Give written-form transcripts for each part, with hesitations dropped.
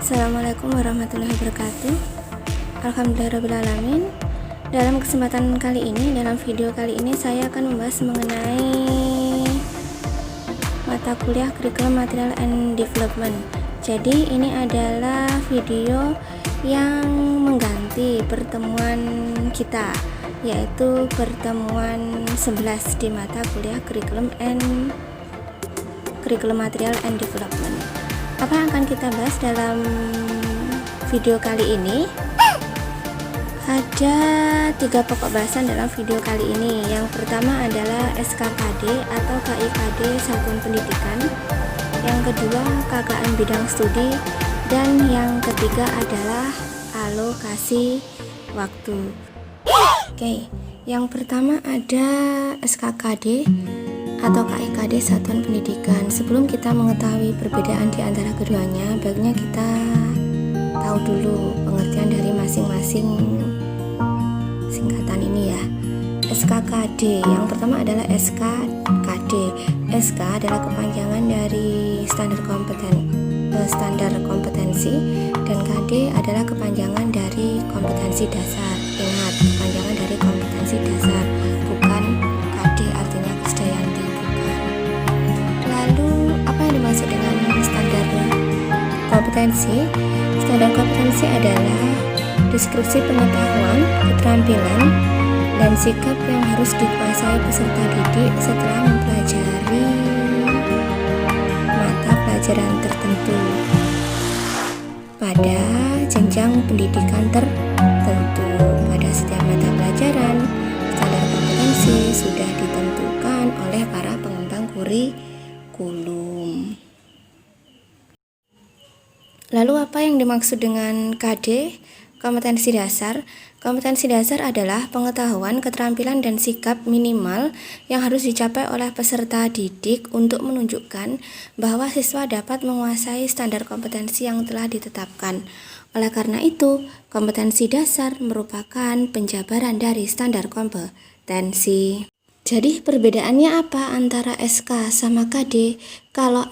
Assalamualaikum warahmatullahi wabarakatuh. Alhamdulillahirrahmanirrahim. Dalam kesempatan kali ini, dalam video kali ini saya akan membahas mengenai mata kuliah Curriculum Material and Development. Jadi ini adalah video yang mengganti pertemuan kita, yaitu pertemuan 11 di mata kuliah Curriculum Material and Development. Apa yang akan kita bahas dalam video kali ini? Ada 3 pokok bahasan dalam video kali ini. Yang pertama adalah SKKD atau KIKD Satuan Pendidikan. Yang kedua KKN Bidang Studi. Dan yang ketiga adalah alokasi waktu. Oke, yang pertama ada SKKD atau KIKD Satuan Pendidikan. Sebelum kita mengetahui perbedaan di antara keduanya, baiknya kita tahu dulu pengertian dari masing-masing singkatan ini ya. SKKD, yang pertama adalah SKKD. SK adalah kepanjangan dari standar kompetensi, dan KD adalah kepanjangan dari kompetensi dasar. Ingat, kepanjangan dari kompetensi dasar, bukan KD artinya Krisdayanti, bukan. Lalu apa yang dimaksud dengan standar kompetensi? Standar kompetensi adalah deskripsi pengetahuan, keterampilan, dan sikap yang harus dikuasai peserta didik setelah mempelajari mata pelajaran tertentu pada jenjang pendidikan tertentu. Pada setiap mata pelajaran, standar kompetensi sudah ditentukan oleh para pengembang kurikulum. Lalu apa yang dimaksud dengan KD? Kompetensi dasar. Kompetensi dasar adalah pengetahuan, keterampilan, dan sikap minimal yang harus dicapai oleh peserta didik untuk menunjukkan bahwa siswa dapat menguasai standar kompetensi yang telah ditetapkan. Oleh karena itu, kompetensi dasar merupakan penjabaran dari standar kompetensi. Jadi perbedaannya apa antara SK sama KD? Kalau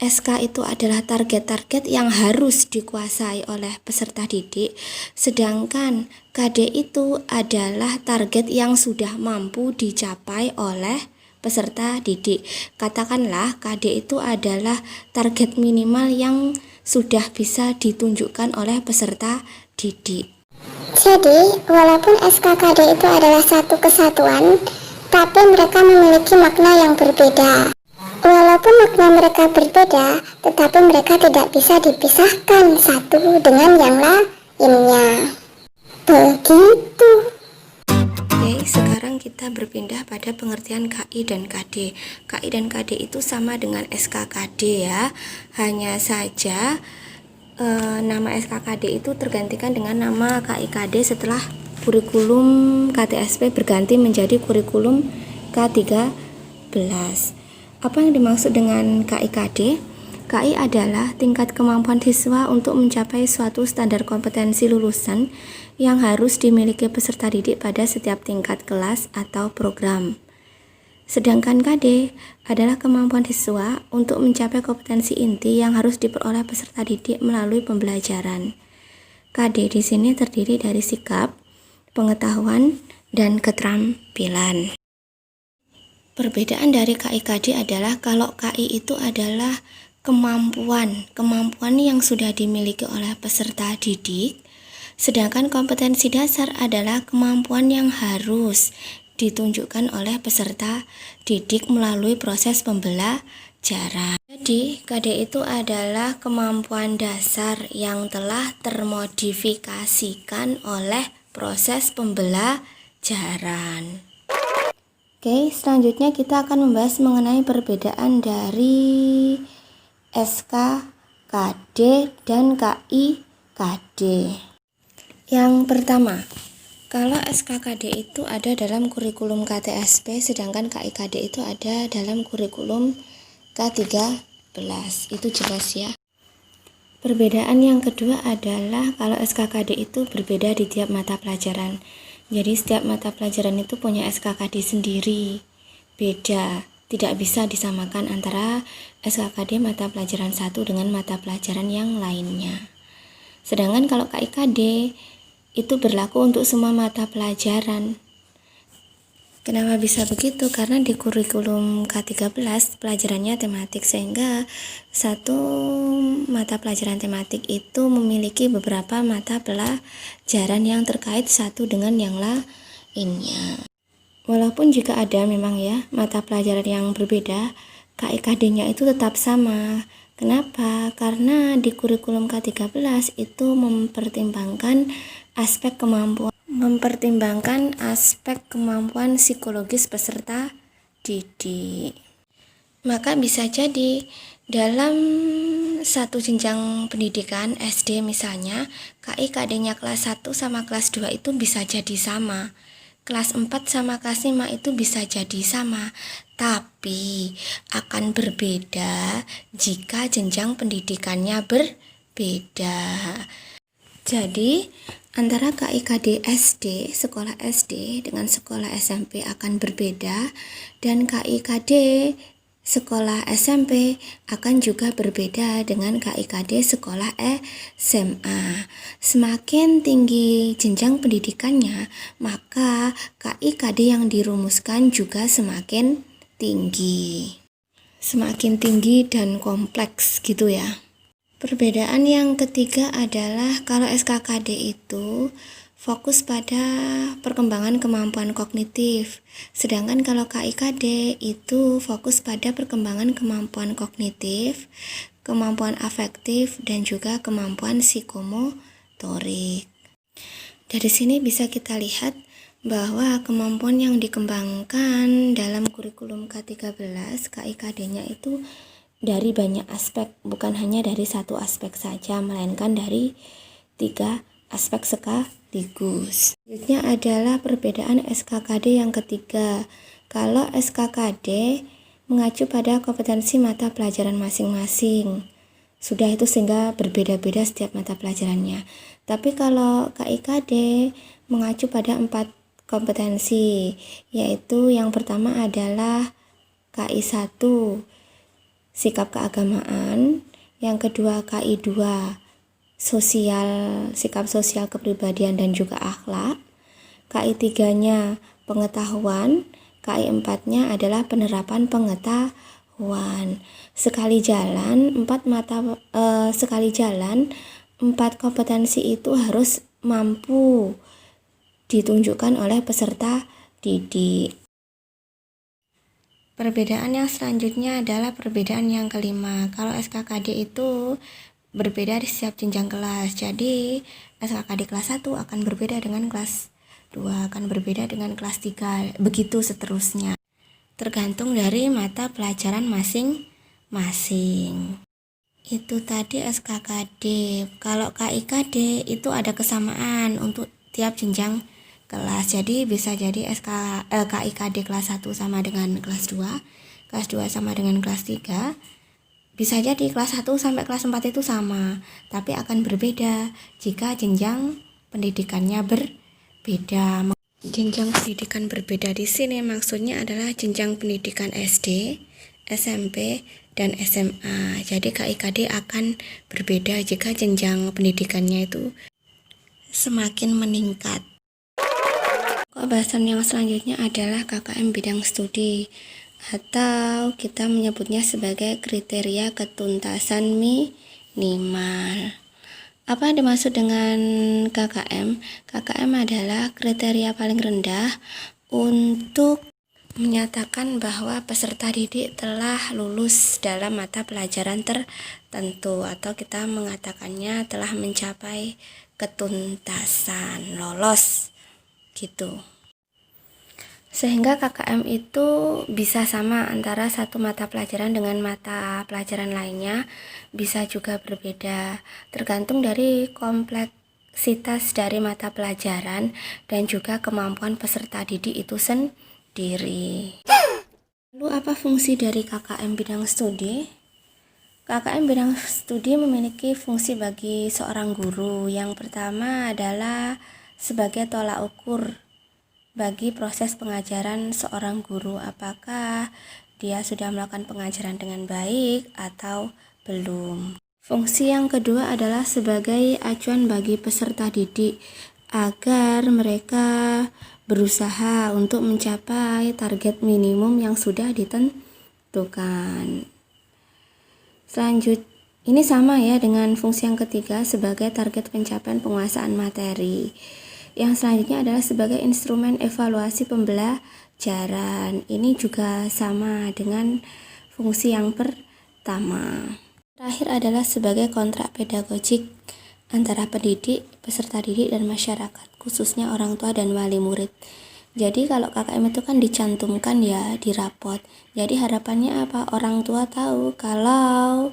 SK itu adalah target-target yang harus dikuasai oleh peserta didik, sedangkan KD itu adalah target yang sudah mampu dicapai oleh peserta didik. Katakanlah KD itu adalah target minimal yang sudah bisa ditunjukkan oleh peserta didik. Jadi, walaupun SKKD itu adalah satu kesatuan, tapi mereka memiliki makna yang berbeda. Walaupun makna mereka berbeda, tetapi mereka tidak bisa dipisahkan satu dengan yang lainnya. Begitu. Oke, sekarang kita berpindah pada pengertian KI dan KD. KI dan KD itu sama dengan SKKD ya. Hanya saja nama SKKD itu tergantikan dengan nama KIKD setelah kurikulum KTSP berganti menjadi kurikulum K13. Apa yang dimaksud dengan KIKD? KI adalah tingkat kemampuan siswa untuk mencapai suatu standar kompetensi lulusan yang harus dimiliki peserta didik pada setiap tingkat kelas atau program. Sedangkan KD adalah kemampuan siswa untuk mencapai kompetensi inti yang harus diperoleh peserta didik melalui pembelajaran. KD di sini terdiri dari sikap, pengetahuan, dan keterampilan. Perbedaan dari KIKD adalah kalau KI itu adalah kemampuan yang sudah dimiliki oleh peserta didik, sedangkan kompetensi dasar adalah kemampuan yang harus ditunjukkan oleh peserta didik melalui proses pembelajaran. Jadi, KD itu adalah kemampuan dasar yang telah termodifikasikan oleh proses pembelajaran. Oke, selanjutnya kita akan membahas mengenai perbedaan dari SKKD dan KIKD. Yang pertama, kalau SKKD itu ada dalam kurikulum KTSP, sedangkan KIKD itu ada dalam kurikulum K13. Itu jelas ya. Perbedaan yang kedua adalah kalau SKKD itu berbeda di tiap mata pelajaran. Jadi setiap mata pelajaran itu punya SKKD sendiri, beda, tidak bisa disamakan antara SKKD mata pelajaran satu dengan mata pelajaran yang lainnya. Sedangkan kalau KIKD itu berlaku untuk semua mata pelajaran. Kenapa bisa begitu? Karena di kurikulum K13 pelajarannya tematik, sehingga satu mata pelajaran tematik itu memiliki beberapa mata pelajaran yang terkait satu dengan yang lainnya. Walaupun jika ada memang ya mata pelajaran yang berbeda, KIKD-nya itu tetap sama. Kenapa? Karena di kurikulum K13 itu mempertimbangkan aspek kemampuan psikologis peserta didik. Maka bisa jadi dalam satu jenjang pendidikan SD misalnya, KIKD-nya kelas 1 sama kelas 2 itu bisa jadi sama. Kelas 4 sama kelas 5 itu bisa jadi sama, tapi akan berbeda jika jenjang pendidikannya berbeda. Jadi, antara KIKD SD, sekolah SD dengan sekolah SMP akan berbeda, dan KIKD sekolah SMP akan juga berbeda dengan KIKD sekolah SMA. Semakin tinggi jenjang pendidikannya, maka KIKD yang dirumuskan juga semakin tinggi. Semakin tinggi dan kompleks gitu ya. Perbedaan yang ketiga adalah kalau SKKD itu fokus pada perkembangan kemampuan kognitif, sedangkan kalau KIKD itu fokus pada perkembangan kemampuan kognitif, kemampuan afektif, dan juga kemampuan psikomotorik. Dari sini bisa kita lihat bahwa kemampuan yang dikembangkan dalam kurikulum K13, KIKD-nya itu dari banyak aspek, bukan hanya dari satu aspek saja, melainkan dari 3 aspek sekaligus. Selanjutnya adalah perbedaan SKKD yang ketiga. Kalau SKKD mengacu pada kompetensi mata pelajaran masing-masing, sudah itu sehingga berbeda-beda setiap mata pelajarannya. Tapi kalau KIKD mengacu pada 4 kompetensi, yaitu yang pertama adalah KI1, sikap keagamaan, yang kedua KI2, sikap sosial kepribadian dan juga akhlak, KI3-nya pengetahuan, KI4-nya adalah penerapan pengetahuan. Sekali jalan 4 kompetensi itu harus mampu ditunjukkan oleh peserta didik. Perbedaan yang selanjutnya adalah perbedaan yang kelima. Kalau SKKD itu berbeda di setiap jenjang kelas. Jadi SKKD kelas 1 akan berbeda dengan kelas 2, akan berbeda dengan kelas 3, begitu seterusnya. Tergantung dari mata pelajaran masing-masing. Itu tadi SKKD. Kalau KIKD itu ada kesamaan untuk tiap jenjang kelas. Jadi bisa jadi KIKD kelas 1 sama dengan kelas 2, kelas 2 sama dengan kelas 3. Bisa jadi kelas 1 sampai kelas 4 itu sama, tapi akan berbeda jika jenjang pendidikannya berbeda. Jenjang pendidikan berbeda di sini maksudnya adalah jenjang pendidikan SD, SMP, dan SMA. Jadi KIKD akan berbeda jika jenjang pendidikannya itu semakin meningkat. Bahasan yang selanjutnya adalah KKM bidang studi, atau kita menyebutnya sebagai kriteria ketuntasan minimal. Apa yang dimaksud dengan KKM? KKM adalah kriteria paling rendah untuk menyatakan bahwa peserta didik telah lulus dalam mata pelajaran tertentu, atau kita mengatakannya telah mencapai ketuntasan, lolos gitu. Sehingga KKM itu bisa sama antara satu mata pelajaran dengan mata pelajaran lainnya, bisa juga berbeda, tergantung dari kompleksitas dari mata pelajaran dan juga kemampuan peserta didik itu sendiri. Lalu apa fungsi dari KKM bidang studi? KKM bidang studi memiliki fungsi bagi seorang guru. Yang pertama adalah sebagai tolak ukur bagi proses pengajaran seorang guru, apakah dia sudah melakukan pengajaran dengan baik atau belum. Fungsi yang kedua adalah sebagai acuan bagi peserta didik agar mereka berusaha untuk mencapai target minimum yang sudah ditentukan. Ini sama ya dengan fungsi yang ketiga sebagai target pencapaian penguasaan materi. Yang selanjutnya adalah sebagai instrumen evaluasi pembelajaran. Ini juga sama dengan fungsi yang pertama. Terakhir adalah sebagai kontrak pedagogik antara pendidik, peserta didik, dan masyarakat, khususnya orang tua dan wali murid. Jadi kalau KKM itu kan dicantumkan ya di rapot. Jadi harapannya apa? Orang tua tahu kalau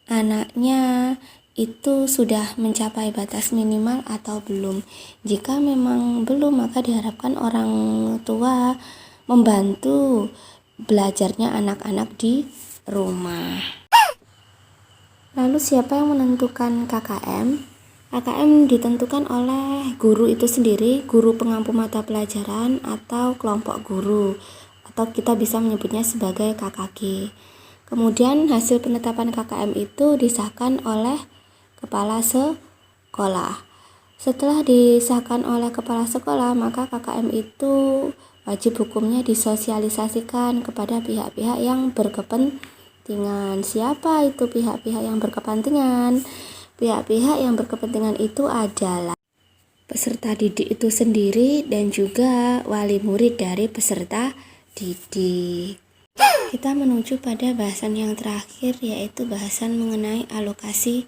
anaknya itu sudah mencapai batas minimal atau belum. Jika memang belum, maka diharapkan orang tua membantu belajarnya anak-anak di rumah. Lalu siapa yang menentukan KKM? KKM ditentukan oleh guru itu sendiri, guru pengampu mata pelajaran atau kelompok guru, atau kita bisa menyebutnya sebagai KKG. Kemudian hasil penetapan KKM itu disahkan oleh kepala sekolah. Setelah disahkan oleh kepala sekolah, maka KKM itu wajib hukumnya disosialisasikan kepada pihak-pihak yang berkepentingan. Siapa itu pihak-pihak yang berkepentingan? Pihak-pihak yang berkepentingan itu adalah peserta didik itu sendiri dan juga wali murid dari peserta didik. Kita menuju pada bahasan yang terakhir, yaitu bahasan mengenai alokasi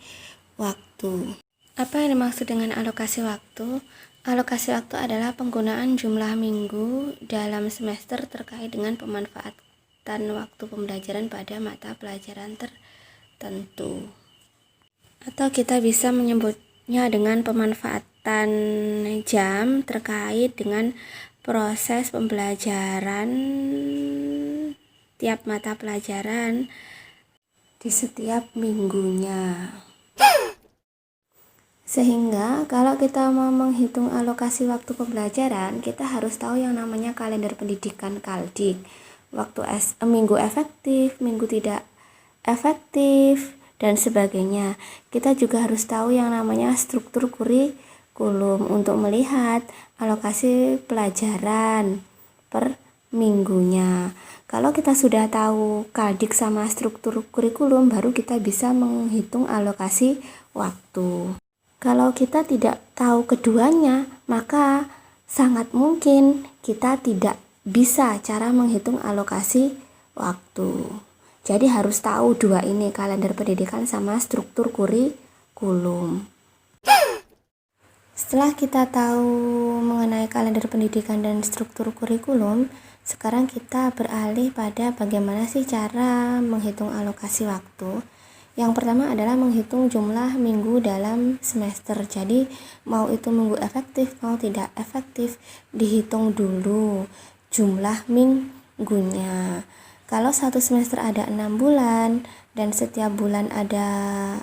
waktu. Apa yang dimaksud dengan alokasi waktu? Alokasi waktu adalah penggunaan jumlah minggu dalam semester terkait dengan pemanfaatan waktu pembelajaran pada mata pelajaran tertentu. Atau kita bisa menyebutnya dengan pemanfaatan jam terkait dengan proses pembelajaran tiap mata pelajaran di setiap minggunya. Sehingga kalau kita mau menghitung alokasi waktu pembelajaran, kita harus tahu yang namanya kalender pendidikan Kaldik. Waktu minggu efektif, minggu tidak efektif, dan sebagainya. Kita juga harus tahu yang namanya struktur kurikulum untuk melihat alokasi pelajaran per minggunya. Kalau kita sudah tahu Kaldik sama struktur kurikulum, baru kita bisa menghitung alokasi waktu. Kalau kita tidak tahu keduanya, maka sangat mungkin kita tidak bisa cara menghitung alokasi waktu. Jadi harus tahu dua ini, kalender pendidikan sama struktur kurikulum. Setelah kita tahu mengenai kalender pendidikan dan struktur kurikulum, sekarang kita beralih pada bagaimana sih cara menghitung alokasi waktu. Yang pertama adalah menghitung jumlah minggu dalam semester. Jadi mau itu minggu efektif, mau tidak efektif, dihitung dulu jumlah minggunya. Kalau satu semester ada 6 bulan dan setiap bulan ada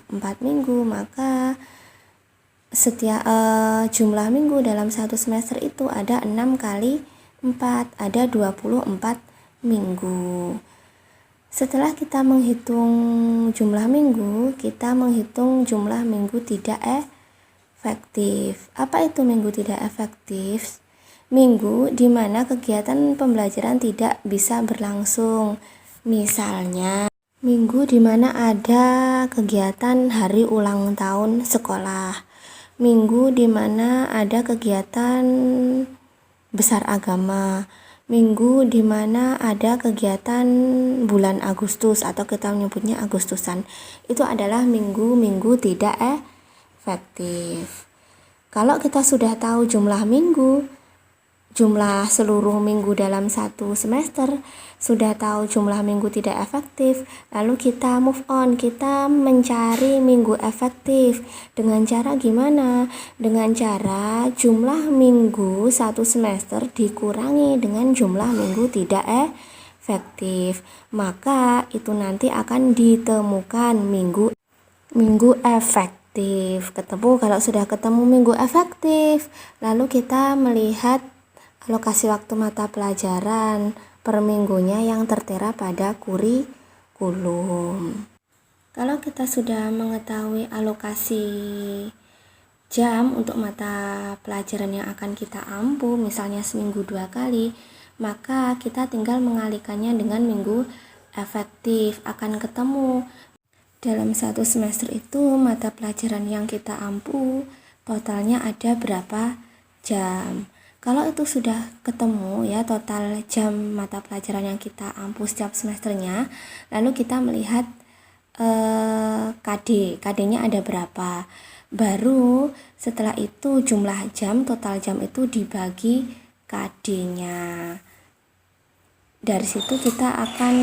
4 minggu, maka setiap jumlah minggu dalam satu semester itu ada 6 kali 4, ada 24 minggu. Setelah kita menghitung jumlah minggu, kita menghitung jumlah minggu tidak efektif. Apa itu minggu tidak efektif? Minggu di mana kegiatan pembelajaran tidak bisa berlangsung. Misalnya, minggu di mana ada kegiatan hari ulang tahun sekolah. Minggu di mana ada kegiatan besar agama. Minggu di mana ada kegiatan bulan Agustus atau kita menyebutnya Agustusan. Itu adalah minggu-minggu tidak efektif. Kalau kita sudah tahu jumlah minggu, jumlah seluruh minggu dalam satu semester, sudah tahu jumlah minggu tidak efektif, lalu kita move on, kita mencari minggu efektif. Dengan cara gimana? Dengan cara jumlah minggu satu semester dikurangi dengan jumlah minggu tidak efektif. Maka itu nanti akan ditemukan minggu efektif. Kalau sudah ketemu minggu efektif, lalu kita melihat alokasi waktu mata pelajaran per minggunya yang tertera pada kurikulum. Kalau kita sudah mengetahui alokasi jam untuk mata pelajaran yang akan kita ampu, misalnya seminggu 2 kali, maka kita tinggal mengalihkannya dengan minggu efektif. Akan ketemu dalam satu semester itu mata pelajaran yang kita ampu totalnya ada berapa jam. Kalau itu sudah ketemu ya total jam mata pelajaran yang kita ampu setiap semesternya, lalu kita melihat KD-nya ada berapa. Baru setelah itu jumlah jam, total jam itu dibagi KD-nya. Dari situ kita akan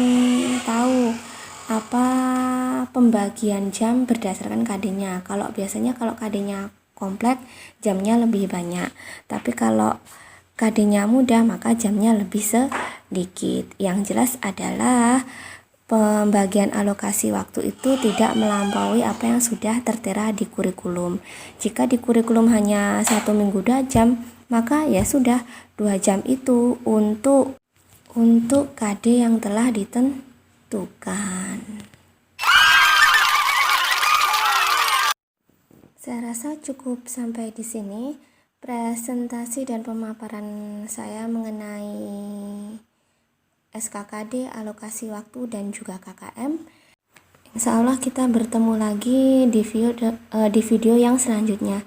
tahu apa pembagian jam berdasarkan KD-nya. Kalau biasanya kalau KD-nya kompleks, jamnya lebih banyak. Tapi kalau KD-nya mudah, maka jamnya lebih sedikit. Yang jelas adalah pembagian alokasi waktu itu tidak melampaui apa yang sudah tertera di kurikulum. Jika di kurikulum hanya 1 minggu 2 jam, maka ya sudah 2 jam itu untuk KD yang telah ditentukan. Saya rasa cukup sampai di sini presentasi dan pemaparan saya mengenai SKKD, alokasi waktu, dan juga KKM. Insya Allah kita bertemu lagi di video yang selanjutnya.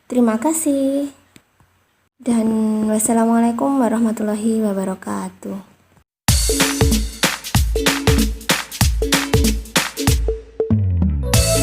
Terima kasih. Dan wassalamualaikum warahmatullahi wabarakatuh.